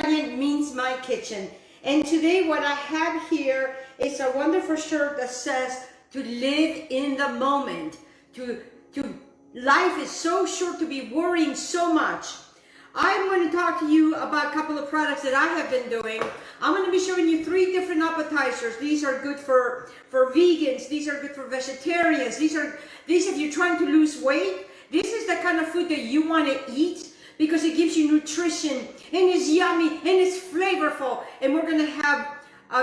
Italian means my kitchen. And today what I have here is a wonderful shirt that says to live in the moment. Life is so short to be worrying so much. I'm going to talk to you about a couple of products that I have been doing. I'm going to be showing you 3 different appetizers. These are good for vegans. These are good for vegetarians. These if you're trying to lose weight. This is the kind of food that you want to eat because it gives you nutrition and it's yummy and it's flavorful. And we're going to have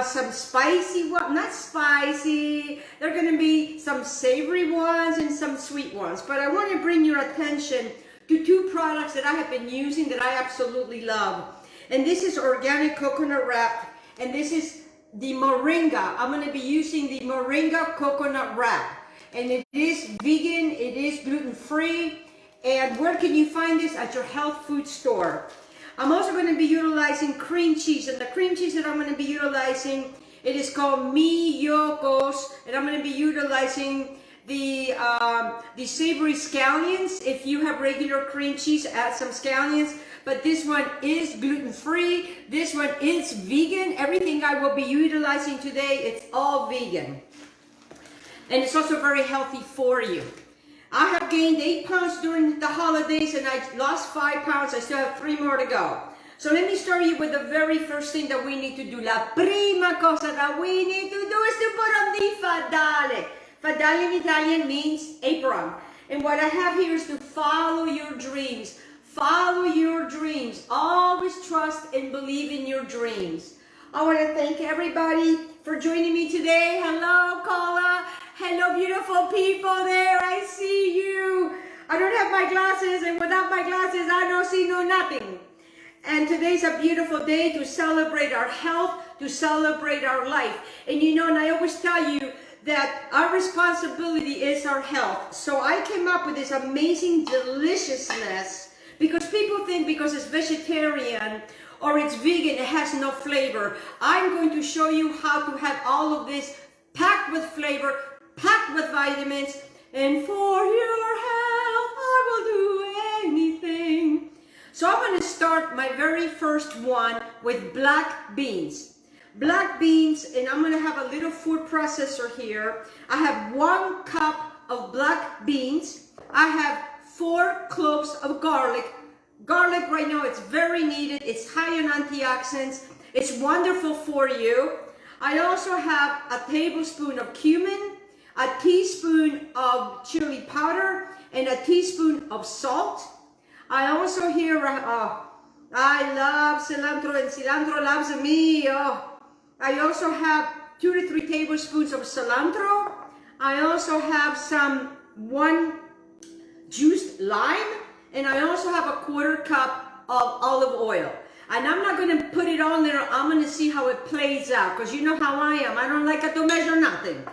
some spicy ones, not spicy. There are going to be some savory ones and some sweet ones. But I want to bring your attention to 2 products that I have been using that I absolutely love. And this is organic coconut wrap, and this is the Moringa. I'm going to be using the Moringa coconut wrap. And it is vegan, it is gluten-free, and where can you find this? At your health food store. I'm also going to be utilizing cream cheese, and the cream cheese that I'm going to be utilizing, it is called Mi Yokos, and I'm going to be utilizing the savory scallions. If you have regular cream cheese, add some scallions. But this one is gluten-free. This one is vegan. Everything I will be utilizing today, it's all vegan. And it's also very healthy for you. I have gained 8 pounds during the holidays and I lost 5 pounds. I still have 3 more to go. So let me start you with the very first thing that we need to do. La prima cosa that we need to do is to put on the fadale. Fadale in Italian means apron. And what I have here is to follow your dreams. Follow your dreams. Always trust and believe in your dreams. I want to thank everybody for joining me today. Hello, Carla. Hello, beautiful people there. I see you. I don't have my glasses, and without my glasses, I don't see no nothing. And today's a beautiful day to celebrate our health, to celebrate our life. And you know, and I always tell you that our responsibility is our health. So I came up with this amazing deliciousness because people think because it's vegetarian or it's vegan, it has no flavor. I'm going to show you how to have all of this packed with flavor, packed with vitamins, and for your health, I will do anything. So I'm going to start my very first one with black beans. Black beans, and I'm going to have a little food processor here. I have 1 cup of black beans. I have 4 cloves of garlic. Garlic right now, it's very needed. It's high in antioxidants. It's wonderful for you. I also have a tablespoon of cumin, a teaspoon of chili powder, and a teaspoon of salt. I also here, I love cilantro and cilantro loves me. I also have 2 to 3 tablespoons of cilantro. I also have 1 juiced lime, and I also have a 1/4 cup of olive oil. And I'm not going to put it on there. I'm going to see how it plays out, because you know how I am. I don't like it to measure nothing.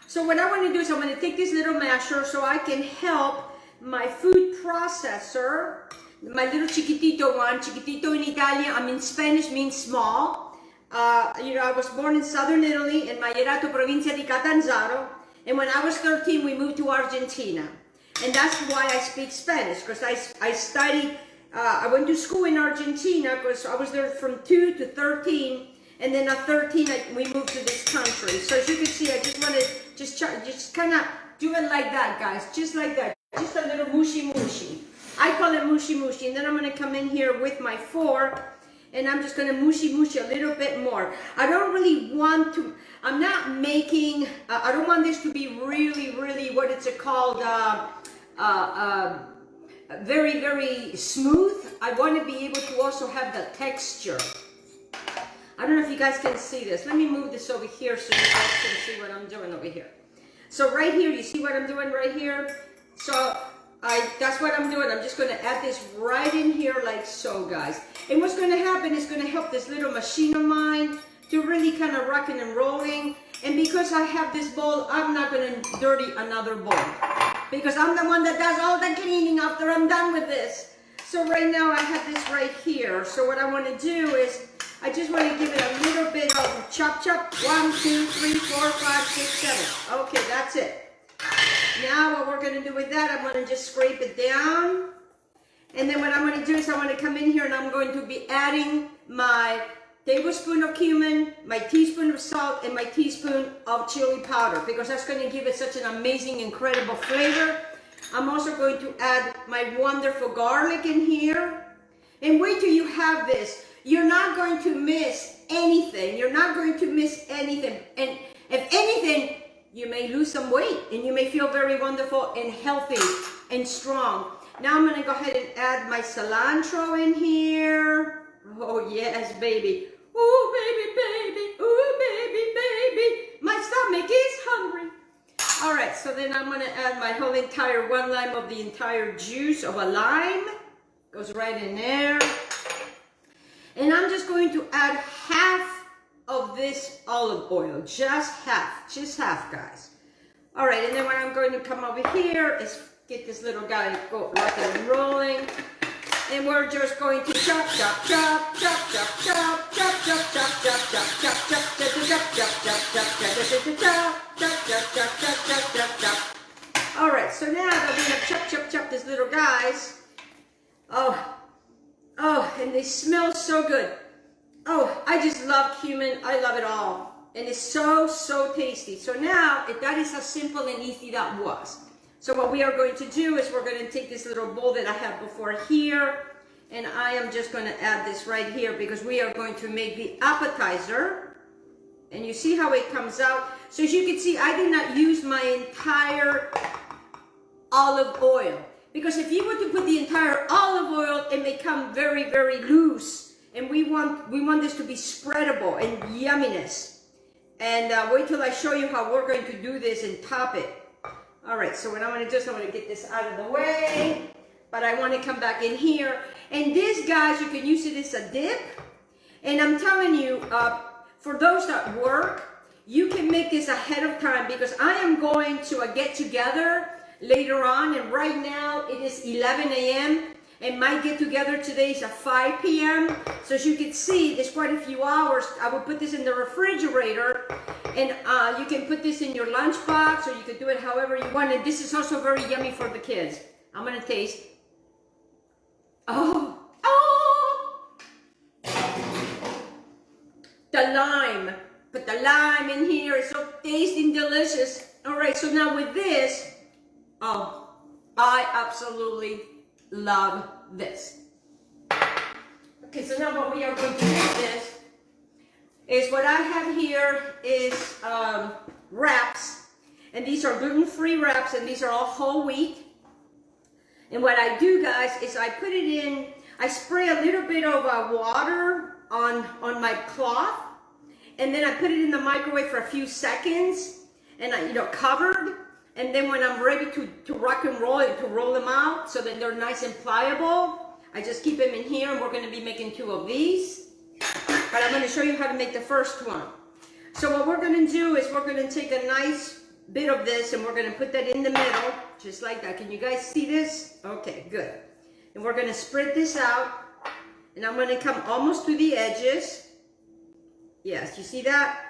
So what I want to do is I'm going to take this little masher so I can help my food processor, my little chiquitito one. Chiquitito in Italian, in Spanish means small. You know, I was born in southern Italy in Maierato, provincia di Catanzaro. And when I was 13, we moved to Argentina. And that's why I speak Spanish, because I studied, I went to school in Argentina because I was there from 2 to 13. And then at 13, we moved to this country. So as you can see, I just want to just kind of do it like that, guys. Just like that. Just a little mushy mushy. I call it mushy mushy. And then I'm going to come in here with my fork. And I'm just going to mushy mushy a little bit more. I don't really want to, I'm not making, I don't want this to be really, really, what is it called, very, very smooth. I want to be able to also have the texture. I don't know if you guys can see this. Let me move this over here so you guys can see what I'm doing over here. So right here, you see what I'm doing right here? So that's what I'm doing. I'm just going to add this right in here like so, guys. And what's going to happen is going to help this little machine of mine to really kind of rocking and rolling. And because I have this bowl, I'm not going to dirty another bowl, because I'm the one that does all the cleaning after I'm done with this. So right now I have this right here. So what I want to do is I just want to give it a little bit of chop chop. 1, 2, 3, 4, 5, 6, 7. Okay, that's it. Now what we're going to do with that, I'm going to just scrape it down. And then what I'm going to do is I'm going to come in here and I'm going to be adding my tablespoon of cumin, my teaspoon of salt, and my teaspoon of chili powder, because that's going to give it such an amazing, incredible flavor. I'm also going to add my wonderful garlic in here. And wait till you have this. You're not going to miss anything. You're not going to miss anything. And if anything, you may lose some weight and you may feel very wonderful and healthy and strong. Now I'm going to go ahead and add my cilantro in here. Oh, yes, baby. Ooh, baby, baby. Ooh, baby, baby. My stomach is hungry. All right, so then I'm going to add my whole entire 1 lime of the entire juice of a lime. Goes right in there. And I'm just going to add half of this olive oil. Just half, guys. All right, and then what I'm going to come over here is get this little guy go rocking and rolling. And we're just going to chop, chop, chop, chop, chop, chop, chop, chop, chop, chop, chop, chop, chop, chop, chop, chop, chop, chop, chop, chop. All right, so now that we have chop, chop, chop these little guys, oh, and they smell so good. Oh, I just love cumin. I love it all. And it's so, so tasty. So now, that is how simple and easy that was. So what we are going to do is we're going to take this little bowl that I have before here, and I am just going to add this right here because we are going to make the appetizer. And you see how it comes out? So as you can see, I did not use my entire olive oil. Because if you were to put the entire olive oil, it may come very, very loose. And we want this to be spreadable and yumminess. And wait till I show you how we're going to do this and top it. All right, so what I'm going to get this out of the way. But I want to come back in here. And this, guys, you can use it as a dip. And I'm telling you, for those that work, you can make this ahead of time because I am going to a get-together later on. And right now, it is 11 a.m. And my get-together today is at 5 p.m. So as you can see, there's quite a few hours. I will put this in the refrigerator. And you can put this in your lunchbox, or you can do it however you want. And this is also very yummy for the kids. I'm going to taste. Oh! The lime. Put the lime in here. It's so tasty and delicious. All right, so now with this, oh, I absolutely love this. Okay, so now what we are going to do this is what I have here is wraps, and these are gluten-free wraps, and these are all whole wheat. And what I do, guys, is I put it in, I spray a little bit of water on my cloth, and then I put it in the microwave for a few seconds, and I, covered. And then when I'm ready to rock and roll and to roll them out so that they're nice and pliable, I just keep them in here, and we're going to be making 2 of these. But I'm going to show you how to make the first one. So what we're going to do is we're going to take a nice bit of this and we're going to put that in the middle, just like that. Can you guys see this? Okay, good. And we're going to spread this out, and I'm going to come almost to the edges. Yes, you see that?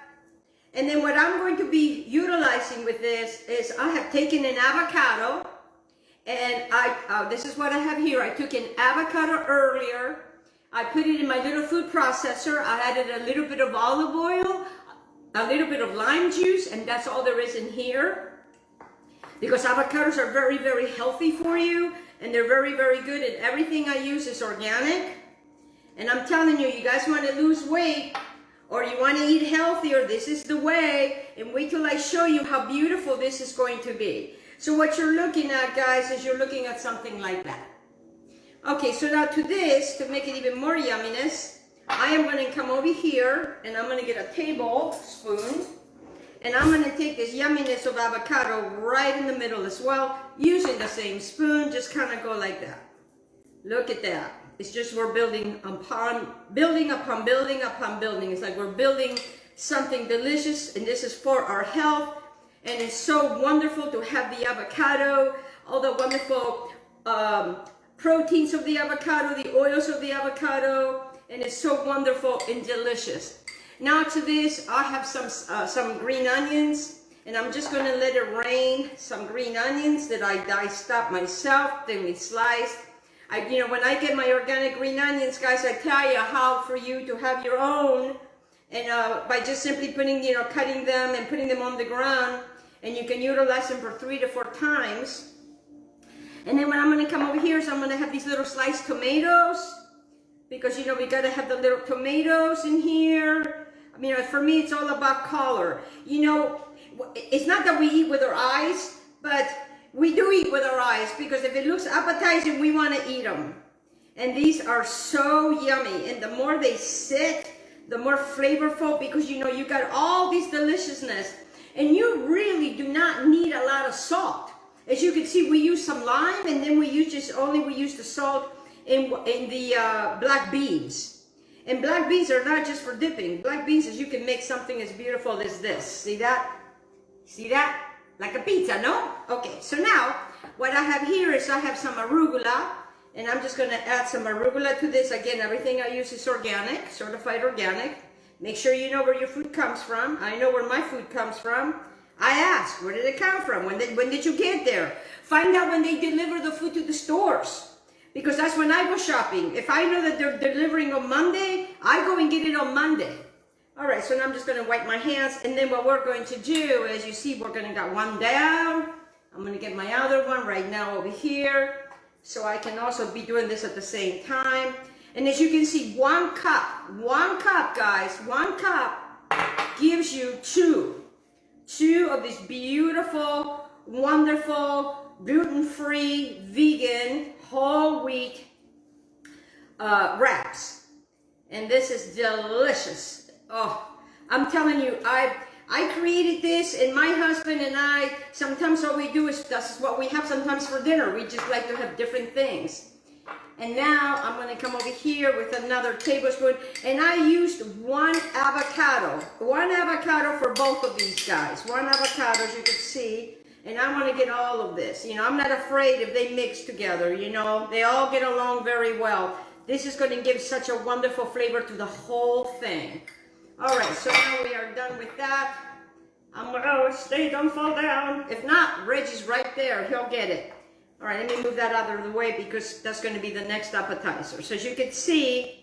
And then what I'm going to be utilizing with this is I have taken an avocado, and this is what I have here. I took an avocado earlier. I put it in my little food processor. I added a little bit of olive oil, a little bit of lime juice, and that's all there is in here. Because avocados are very, very healthy for you, and they're very, very good, and everything I use is organic. And I'm telling you, you guys want to lose weight, or you want to eat healthier, this is the way. And wait till I show you how beautiful this is going to be. So what you're looking at, guys, is you're looking at something like that. Okay, so now to this, to make it even more yumminess, I am going to come over here, and I'm going to get a tablespoon, and I'm going to take this yumminess of avocado right in the middle as well, using the same spoon, just kind of go like that. Look at that. It's just we're building upon building upon building upon building. It's like we're building something delicious, and this is for our health. And it's so wonderful to have the avocado, all the wonderful proteins of the avocado, the oils of the avocado, and it's so wonderful and delicious. Now to this, I have some green onions, and I'm just going to let it rain some green onions that I diced up myself, thinly sliced. When I get my organic green onions, guys, I tell you how for you to have your own, and by just simply cutting them and putting them on the ground, and you can utilize them for 3 to 4 times. And then what I'm going to come over here is I'm going to have these little sliced tomatoes, because we got to have the little tomatoes in here. For me, it's all about color. It's not that we eat with our eyes, but we do eat with our eyes, because if it looks appetizing, we want to eat them. And these are so yummy, and the more they sit, the more flavorful, because you got all this deliciousness, and you really do not need a lot of salt. As you can see, we use some lime, and then we use the salt in the black beans. And black beans are not just for dipping. Black beans is you can make something as beautiful as this. See that? See that? Like a pizza, no? Okay, so now what I have here is I have some arugula, and I'm just going to add some arugula to this. Again, everything I use is organic, certified organic. Make sure you know where your food comes from. I know where my food comes from. I ask, where did it come from? When did you get there? Find out when they deliver the food to the stores, because that's when I go shopping. If I know that they're delivering on Monday, I go and get it on Monday. All right, so now I'm just going to wipe my hands, and then what we're going to do, as you see, we're going to get one down. I'm going to get my other one right now over here, so I can also be doing this at the same time. And as you can see, one cup, guys, 1 cup gives you two of these beautiful, wonderful, gluten-free, vegan, whole wheat wraps. And this is delicious. Oh, I'm telling you, I created this, and my husband and I, sometimes all we do is, that's what we have sometimes for dinner. We just like to have different things. And now I'm going to come over here with another tablespoon, and I used 1 avocado. 1 avocado for both of these guys. 1 avocado, as you can see. And I want to get all of this. I'm not afraid if they mix together, They all get along very well. This is going to give such a wonderful flavor to the whole thing. All right, so now we are done with that. Stay, don't fall down. If not, Reggie's right there. He'll get it. All right, let me move that out of the way, because that's going to be the next appetizer. So as you can see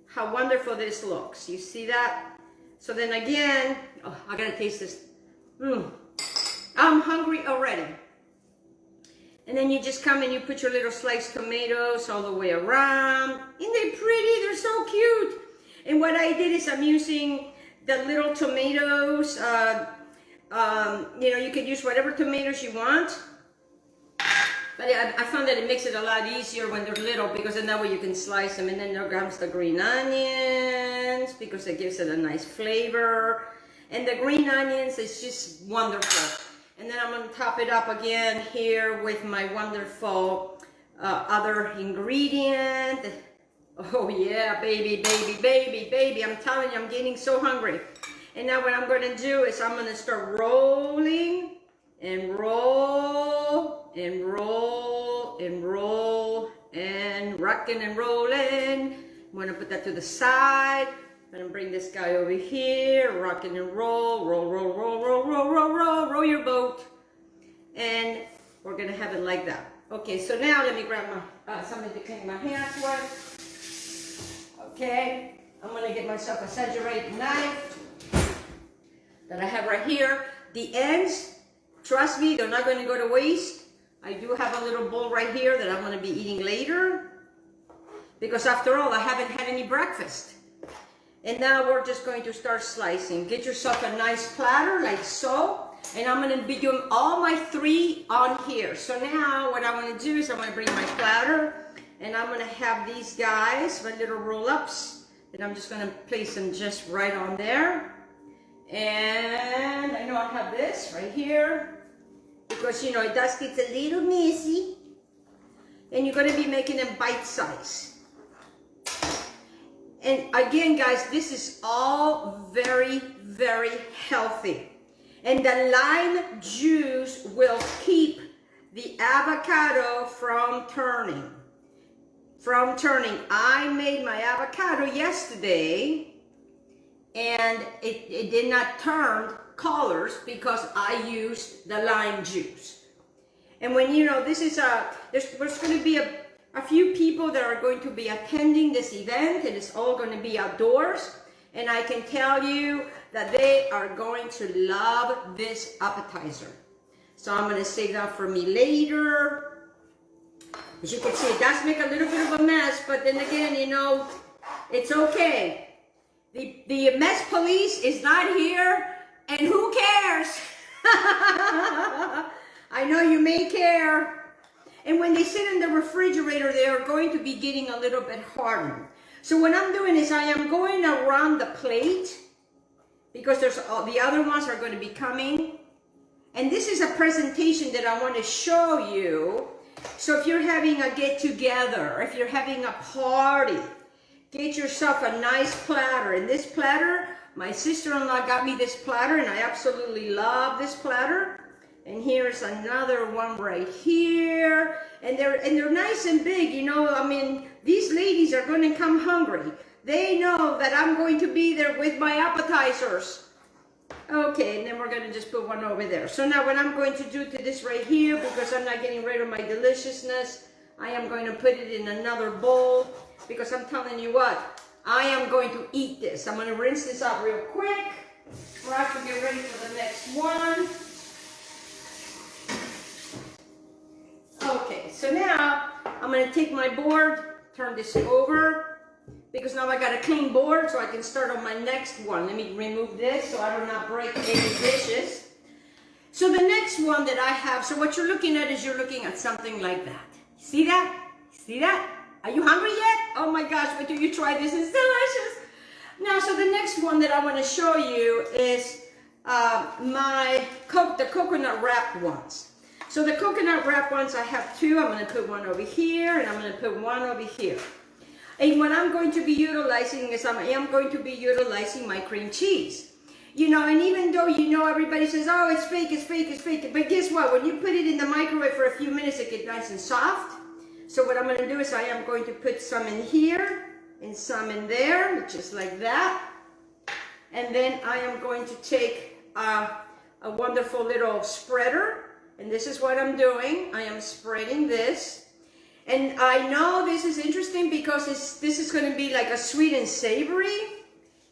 how wonderful this looks. You see that? So then again, I got to taste this. I'm hungry already. And then you just come and you put your little sliced tomatoes all the way around. Isn't they pretty? They're so cute. And what I did is I'm using the little tomatoes. You can use whatever tomatoes you want. But I found that it makes it a lot easier when they're little, because then that way you can slice them. And then there comes the green onions, because it gives it a nice flavor. And the green onions is just wonderful. And then I'm going to top it up again here with my wonderful other ingredient. Oh yeah, baby, baby, baby, baby. I'm telling you, I'm getting so hungry. And now what I'm going to do is I'm going to start rolling and roll and roll and roll and rocking and rolling. I'm going to put that to the side. I'm going to bring this guy over here, rocking and roll, roll, roll, roll, roll, roll, roll, roll, roll your boat. And we're going to have it like that. Okay, so now let me grab my something to clean my hands with. Okay, I'm going to get myself a saturated knife that I have right here. The ends, trust me, they're not going to go to waste. I do have a little bowl right here that I'm going to be eating later, because after all, I haven't had any breakfast. And now we're just going to start slicing. Get yourself a nice platter like so. And I'm going to be doing all my 3 on here. So now what I want to do is I'm going to bring my platter, and I'm going to have these guys, my little roll-ups, and I'm just going to place them just right on there. And I know I have this right here, because it does get a little messy. And you're going to be making them bite-sized. And again, guys, this is all very, very healthy. And the lime juice will keep the avocado from turning. I made my avocado yesterday, and it did not turn colors because I used the lime juice. And when, this is there's going to be a a few people that are going to be attending this event, and it's all going to be outdoors. And I can tell you that they are going to love this appetizer. So I'm going to save that for me later. As you can see, it does make a little bit of a mess, but then again, you know, it's okay. The mess police is not here, and who cares? I know you may care. And when they sit in the refrigerator, they are going to be getting a little bit hardened. So what I'm doing is I am going around the plate, because there's the other ones are going to be coming. And this is a presentation that I want to show you. So if you're having a get-together, if you're having a party, get yourself a nice platter. And this platter, my sister-in-law got me this platter, and I absolutely love this platter. And here's another one right here. And they're nice and big, you know. I mean, these ladies are going to come hungry. They know that I'm going to be there with my appetizers. Okay, and then we're going to just put one over there. So now what I'm going to do to this right here, because I'm not getting rid of my deliciousness, I am going to put it in another bowl, because I'm telling you what, I am going to eat this. I'm going to rinse this out real quick. We're have to get ready for the next one. Okay, so now I'm going to take my board, turn this over, because now I got a clean board, so I can start on my next one. Let me remove this so I do not break any dishes. So the next one that I have, so what you're looking at is you're looking at something like that. See that? See that? Are you hungry yet? Oh my gosh, wait till you try this, it's delicious. Now, so the next one that I want to show you is the coconut wrapped ones. So the coconut wrapped ones, I have two. I'm going to put one over here, and I'm going to put one over here. And what I'm going to be utilizing is I am going to be utilizing my cream cheese. You know, and even though, you know, everybody says, oh, it's fake, it's fake, it's fake. But guess what? When you put it in the microwave for a few minutes, it gets nice and soft. So what I'm going to do is I am going to put some in here and some in there, just like that. And then I am going to take a wonderful little spreader. And this is what I'm doing. I am spreading this. And I know this is interesting because this is going to be like a sweet and savory.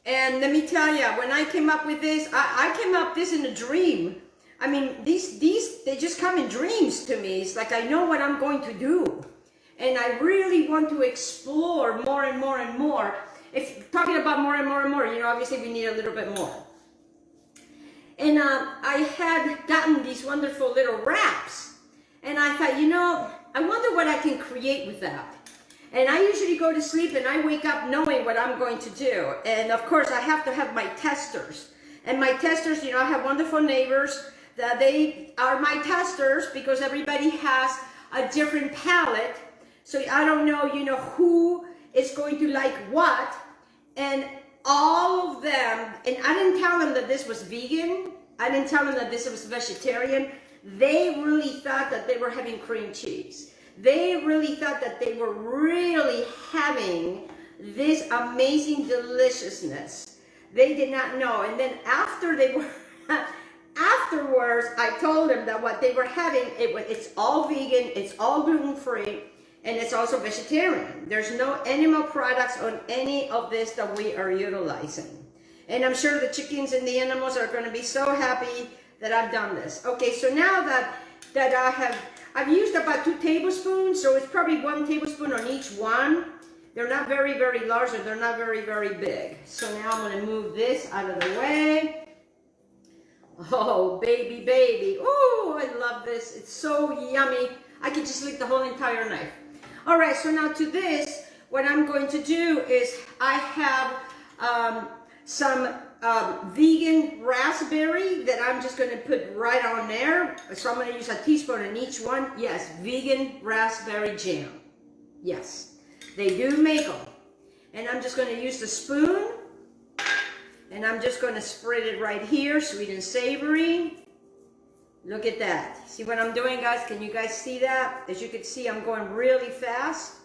And let me tell you, when I came up with this, I came up with this in a dream. I mean, these they just come in dreams to me. It's like I know what I'm going to do. And I really want to explore more and more and more. If talking about more and more and more, you know, obviously we need a little bit more. And I had gotten these wonderful little wraps. And I thought, you know, I wonder what I can create with that. And I usually go to sleep and I wake up knowing what I'm going to do. And of course, I have to have my testers. And my testers, you know, I have wonderful neighbors that they are my testers because everybody has a different palate. So I don't know, you know, who is going to like what. And all of them, and I didn't tell them that this was vegan. I didn't tell them that this was vegetarian. They really thought that they were having cream cheese. They really thought that they were really having this amazing deliciousness. They did not know. And then after they were, afterwards, I told them that what they were having, it's all vegan, it's all gluten-free, and it's also vegetarian. There's no animal products on any of this that we are utilizing. And I'm sure the chickens and the animals are going to be so happy that I've done this. Okay, so now that I've used about 2 tablespoons, so it's probably 1 tablespoon on each one. They're not very, very large, and they're not very, very big. So now I'm going to move this out of the way. Oh, baby, baby. Oh, I love this. It's so yummy. I could just lick the whole entire knife. All right, so now to this, what I'm going to do is I have some vegan raspberry that I'm just going to put right on there. So I'm going to use a teaspoon in each one. Yes, vegan raspberry jam. Yes, they do make them. And I'm just going to use the spoon. And I'm just going to spread it right here, sweet and savory. Look at that. See what I'm doing, guys? Can you guys see that? As you can see, I'm going really fast.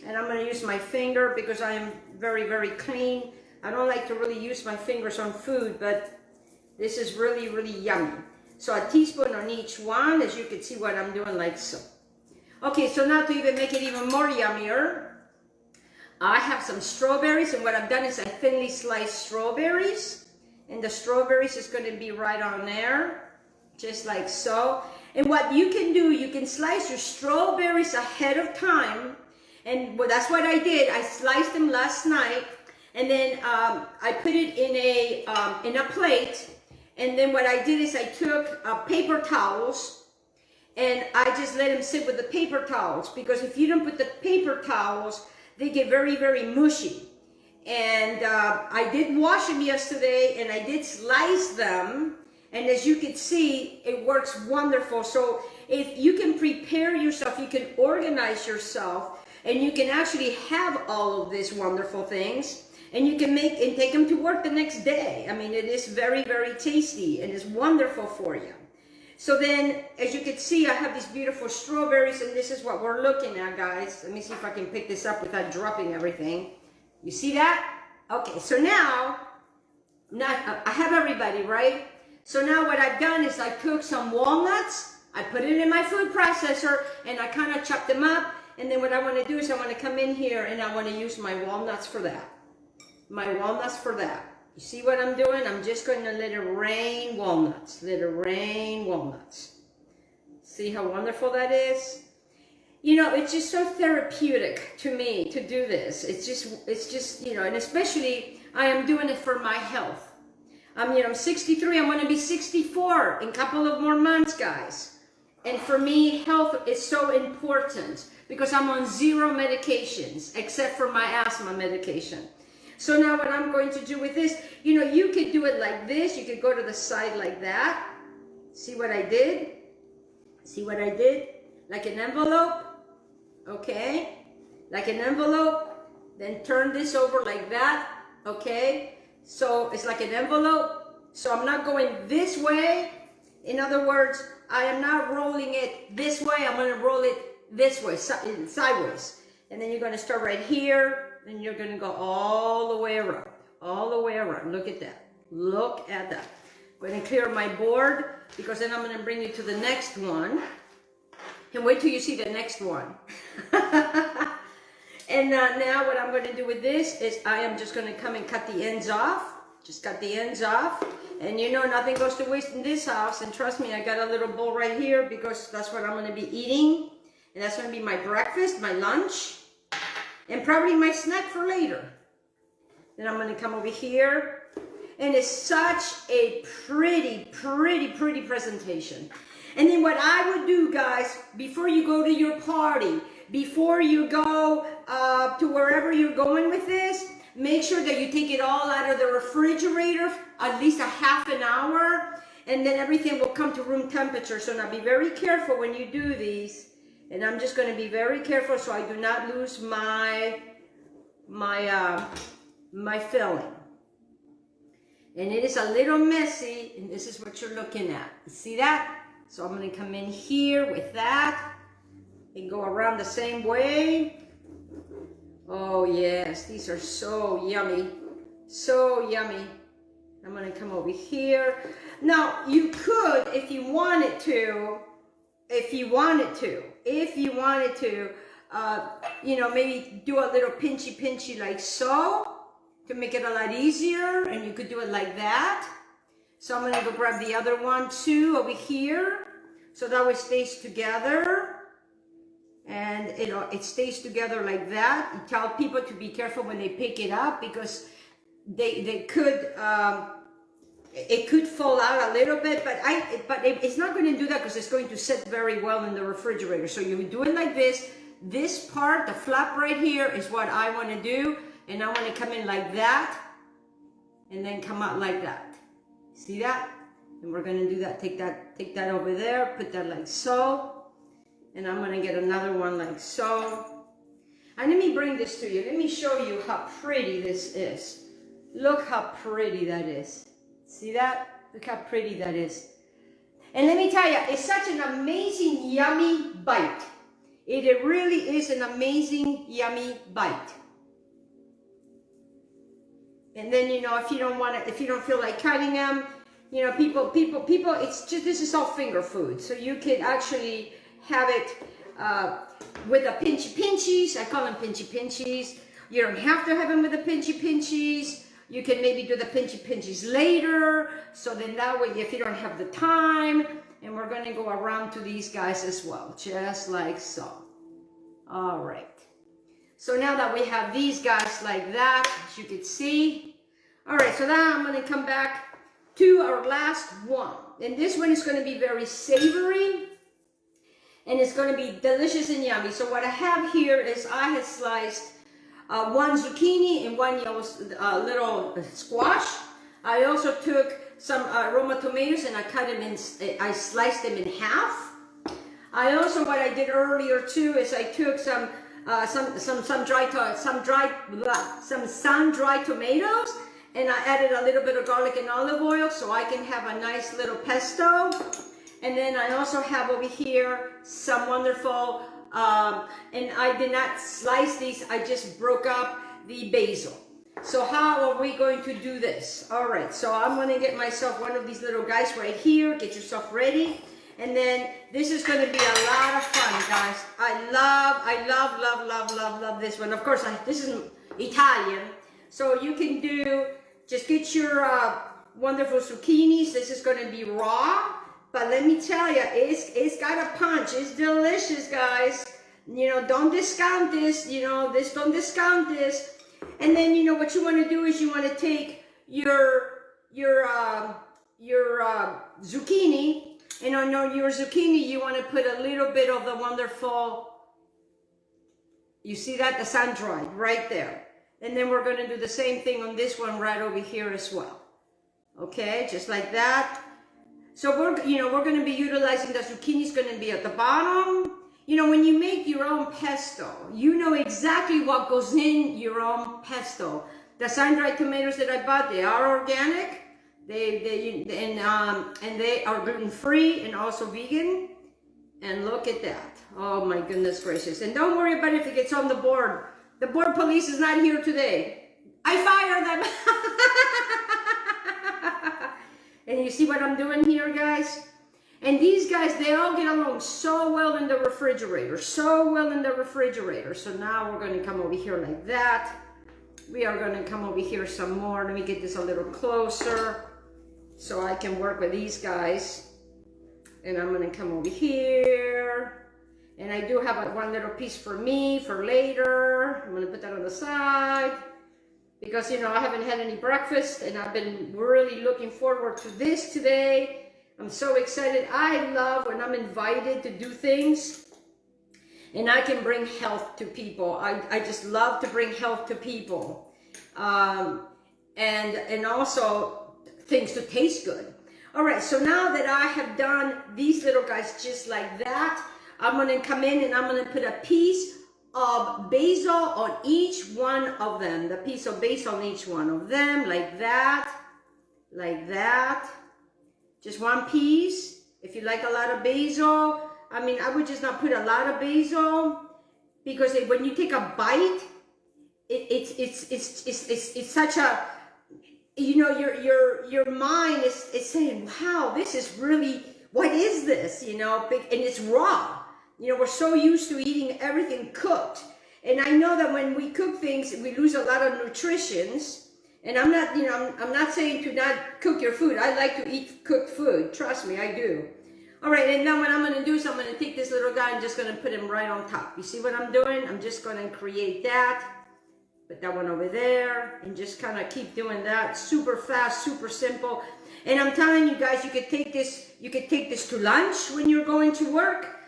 And I'm going to use my finger because I am very, very clean. I don't like to really use my fingers on food, but this is really, really yummy. So a teaspoon on each one, as you can see what I'm doing like so. Okay, so now to even make it even more yummier, I have some strawberries, and what I've done is I thinly sliced strawberries, and the strawberries is going to be right on there, just like so. And what you can do, you can slice your strawberries ahead of time, and well, that's what I did. I sliced them last night, and then I put it in a plate, and then what I did is I took paper towels, and I just let them sit with the paper towels, because if you don't put the paper towels, they get very, very mushy. And I did wash them yesterday, and I did slice them, and as you can see, it works wonderful. So if you can prepare yourself, you can organize yourself, and you can actually have all of these wonderful things, and you can make and take them to work the next day. I mean, it is very, very tasty, and it's wonderful for you. So then, as you can see, I have these beautiful strawberries, and this is what we're looking at, guys. Let me see if I can pick this up without dropping everything. You see that? Okay, so now I have everybody, right? So now what I've done is I took some walnuts, I put it in my food processor, and I kind of chopped them up. And then what I want to do is I want to come in here, and I want to use my walnuts for that. My walnuts for that. You see what I'm doing? I'm just going to let it rain walnuts. Let it rain walnuts. See how wonderful that is? You know, it's just so therapeutic to me to do this. It's just, you know, and especially I am doing it for my health. I'm 63. I'm going to be 64 in a couple of more months, guys. And for me, health is so important because I'm on 0 medications except for my asthma medication. So now what I'm going to do with this, you know, you could do it like this. You could go to the side like that. See what I did? See what I did? Like an envelope. Okay? Like an envelope. Then turn this over like that. Okay? So it's like an envelope. So I'm not going this way. In other words, I am not rolling it this way. I'm going to roll it this way, sideways. And then you're going to start right here. And you're going to go all the way around. All the way around. Look at that. Look at that. I'm going to clear my board because then I'm going to bring you to the next one. And wait till you see the next one. And now what I'm going to do with this is I am just going to come and cut the ends off. Just cut the ends off. And you know nothing goes to waste in this house. And trust me, I got a little bowl right here because that's what I'm going to be eating. And that's going to be my breakfast, my lunch. And probably my snack for later. Then I'm going to come over here. And it's such a pretty presentation. And then what I would do, guys, before you go to your party, before you go to wherever you're going with this, make sure that you take it all out of the refrigerator, at least a half an hour, and then everything will come to room temperature. So now be very careful when you do these. And I'm just going to be very careful so I do not lose my filling. And it is a little messy, and this is what you're looking at. You see that? So I'm going to come in here with that and go around the same way. Oh yes, these are so yummy. So yummy. I'm going to come over here. Now, you could, if you wanted to, you know, maybe do a little pinchy like so to make it a lot easier, and you could do it like that. So I'm going to go grab the other one too over here, so that way it stays together, and it stays together like that. You tell people to be careful when they pick it up because they could. It could fall out a little bit, but it's not going to do that because it's going to sit very well in the refrigerator. So you do it like this. This part, the flap right here, is what I want to do. And I want to come in like that and then come out like that. See that? And we're going to do that. Take that over there, put that like so. And I'm going to get another one like so. And let me bring this to you. Let me show you how pretty this is. Look how pretty that is. See that? Look how pretty that is. And let me tell you, it's such an amazing, yummy bite. It really is an amazing, yummy bite. And then, you know, if you don't feel like cutting them, you know, people, it's just, this is all finger food. So you could actually have it with the pinchy pinchies. I call them pinchy pinchies. You don't have to have them with the pinchy pinchies. You can maybe do the pinchy pinchies later. So then that way, if you don't have the time, and we're going to go around to these guys as well, just like so. All right. So now that we have these guys like that, as you can see. All right, so now I'm going to come back to our last one. And this one is going to be very savory. And it's going to be delicious and yummy. So what I have here is I have sliced one zucchini and one yellow little squash. I also took some Roma tomatoes and I cut them in, I sliced them in half. I also, what I did earlier too, is I took some sun-dried tomatoes, and I added a little bit of garlic and olive oil so I can have a nice little pesto. And then I also have over here some wonderful, and I did not slice these, I just broke up the basil. So how are we going to do this? All right, so I'm gonna get myself one of these little guys right here. Get yourself ready. And then this is going to be a lot of fun, guys. I love this one. Of course, this is Italian. So you can just get your wonderful zucchinis. This is going to be raw. But let me tell you, it's got a punch. It's delicious, guys. You know, don't discount this. You know, don't discount this. And then, you know, what you want to do is you want to take your zucchini. And on your zucchini, you want to put a little bit of the wonderful, you see that? The sun-dried right there. And then we're going to do the same thing on this one right over here as well. Okay, just like that. So we're going to be utilizing the zucchini is going to be at the bottom. You know, when you make your own pesto, you know exactly what goes in your own pesto. The sun-dried tomatoes that I bought, they are organic. And they are gluten-free and also vegan. And look at that. Oh my goodness gracious. And don't worry about it if it gets on the board. The board police is not here today. I fire them. And you see what I'm doing here, guys? And these guys, they all get along so well in the refrigerator. So well in the refrigerator. So now we're going to come over here like that. We are going to come over here some more. Let me get this a little closer so I can work with these guys. And I'm going to come over here. And I do have one little piece for me for later. I'm going to put that on the side. Because, you know, I haven't had any breakfast. And I've been really looking forward to this today. I'm so excited. I love when I'm invited to do things. And I can bring health to people. I just love to bring health to people. And also things to taste good. All right, so now that I have done these little guys just like that, I'm going to come in and I'm going to put a piece of basil on each one of them. The piece of basil on each one of them, like that, like that. Just one piece. If you like a lot of basil, I mean, I would just not put a lot of basil, because when you take a bite, it's such a, you know, your mind is saying, wow, this is really, what is this, you know, and it's raw. You know, we're so used to eating everything cooked. And I know that when we cook things, we lose a lot of nutritions. And I'm not, you know, I'm not saying to not cook your food. I like to eat cooked food. Trust me, I do. All right, and now what I'm going to do is I'm going to take this little guy and just going to put him right on top. You see what I'm doing? I'm just going to create that. Put that one over there and just kind of keep doing that. Super fast, super simple. And I'm telling you guys, you could take this to lunch when you're going to work.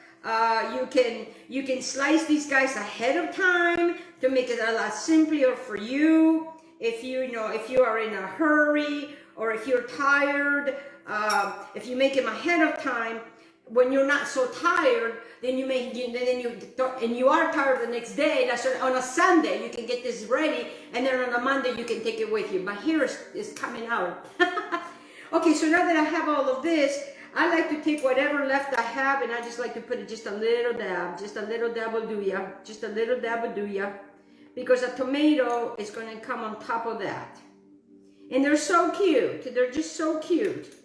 You can slice these guys ahead of time to make it a lot simpler for you. If you are in a hurry, or if you're tired, if you make them ahead of time, when you're not so tired, then you are tired the next day. That's on a Sunday you can get this ready, and then on a Monday you can take it with you. But here it's coming out. Okay, so now that I have all of this, I like to take whatever left I have, and I just like to put it just a little dab will do ya. Just a little dab will do ya. Because a tomato is going to come on top of that. And they're so cute. They're just so cute.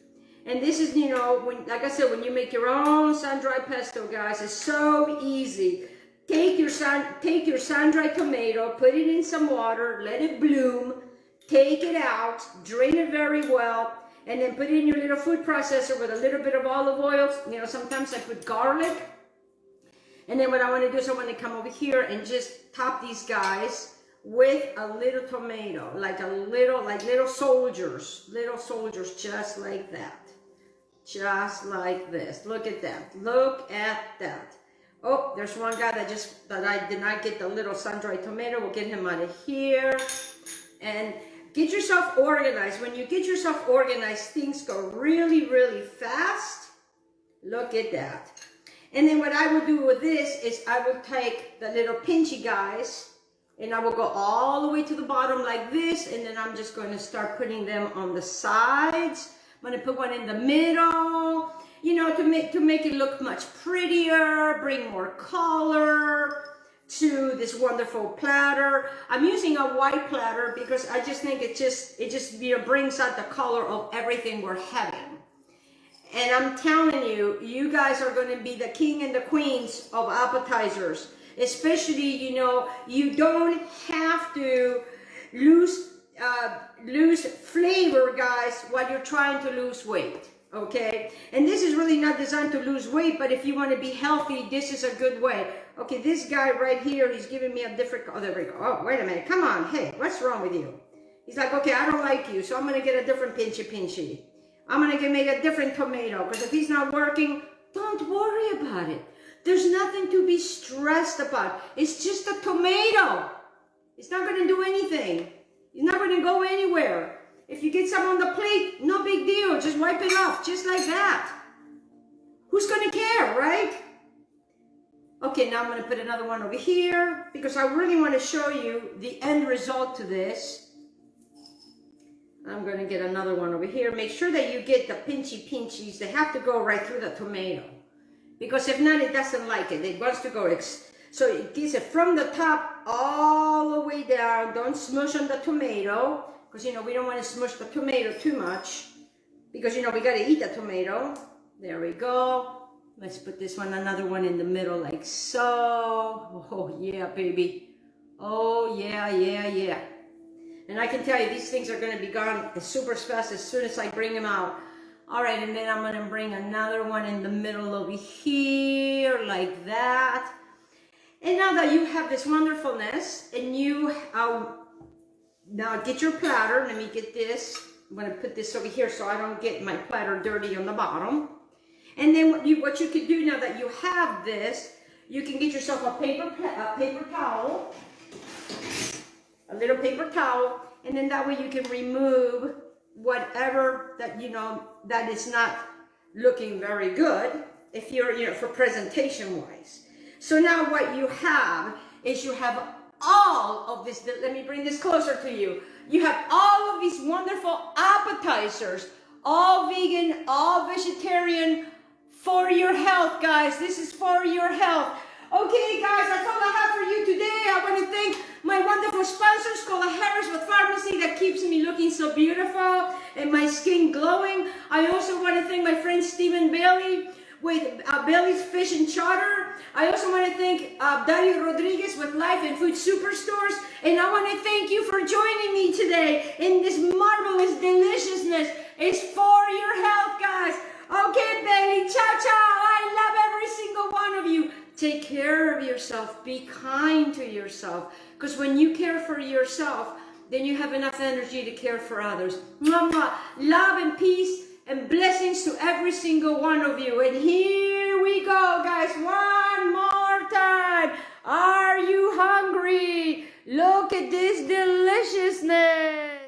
And this is, you know, when, like I said, when you make your own sun-dried pesto, guys, it's so easy. Take your sun-dried tomato, put it in some water, let it bloom, take it out, drain it very well, and then put it in your little food processor with a little bit of olive oil. You know, sometimes I put garlic. And then what I want to do is I want to come over here and just top these guys with a little tomato, like little soldiers, just like that. Just like this. Look at that. Look at that. Oh, there's one guy that I did not get the little sun-dried tomato. We'll get him out of here. And get yourself organized. When you get yourself organized, things go really, really fast. Look at that. And then what I will do with this is I will take the little pinchy guys and I will go all the way to the bottom like this. And then I'm just going to start putting them on the sides. I'm going to put one in the middle, you know, to make it look much prettier, bring more color to this wonderful platter. I'm using a white platter because I just think it just you know, brings out the color of everything we're having. And I'm telling you, you guys are going to be the king and the queens of appetizers. Especially, you know, you don't have to lose flavor, guys, while you're trying to lose weight. Okay, and this is really not designed to lose weight, but if you want to be healthy, this is a good way. Okay, this guy right here, he's giving me a different, oh, there we go. Oh, wait a minute, come on, hey, what's wrong with you? He's like, okay, I don't like you, so I'm going to get a different pinchy. I'm going to make a different tomato, because if he's not working, don't worry about it. There's nothing to be stressed about. It's just a tomato. It's not going to do anything. It's not going to go anywhere. If you get some on the plate, no big deal. Just wipe it off, just like that. Who's going to care, right? Okay, now I'm going to put another one over here because I really want to show you the end result to this. I'm going to get another one over here. Make sure that you get the pinchies. They have to go right through the tomato because if not, it doesn't like it. It wants to go. So it gets it from the top all the way down. Don't smush on the tomato. Because, you know, we don't want to smush the tomato too much. Because, you know, we got to eat the tomato. There we go. Let's put this one, another one in the middle like so. Oh, yeah, baby. Oh, yeah. And I can tell you, these things are going to be gone super fast as soon as I bring them out. All right, and then I'm going to bring another one in the middle over here like that. And now that you have this wonderfulness and you... Now get your platter. Let me get this. I'm going to put this over here so I don't get my platter dirty on the bottom. And then what you could do now that you have this, you can get yourself a paper towel, a little paper towel, and then that way you can remove whatever that, you know, that is not looking very good if you're, you know, for presentation wise. So now what you have is you have all of this. Let me bring this closer to you. You have all of these wonderful appetizers, all vegan, all vegetarian, for your health, guys. This is for your health. Okay, guys, that's all I have for you today. I want to thank my wonderful sponsors, Harris with FARMASI, that keeps me looking so beautiful and my skin glowing. I also want to thank my friend Stephen Bailey with Bailey's Fish and Charter. I also want to thank Dario Rodriguez with Life and Food Superstores. And I want to thank you for joining me today in this marvelous deliciousness. It's for your health, guys. Okay, Bailey, ciao, ciao. I love every single one of you. Take care of yourself. Be kind to yourself. Because when you care for yourself, then you have enough energy to care for others. Mwah, mwah. Love and peace and blessings to every single one of you. And here we go, guys. One more time. Are you hungry? Look at this deliciousness.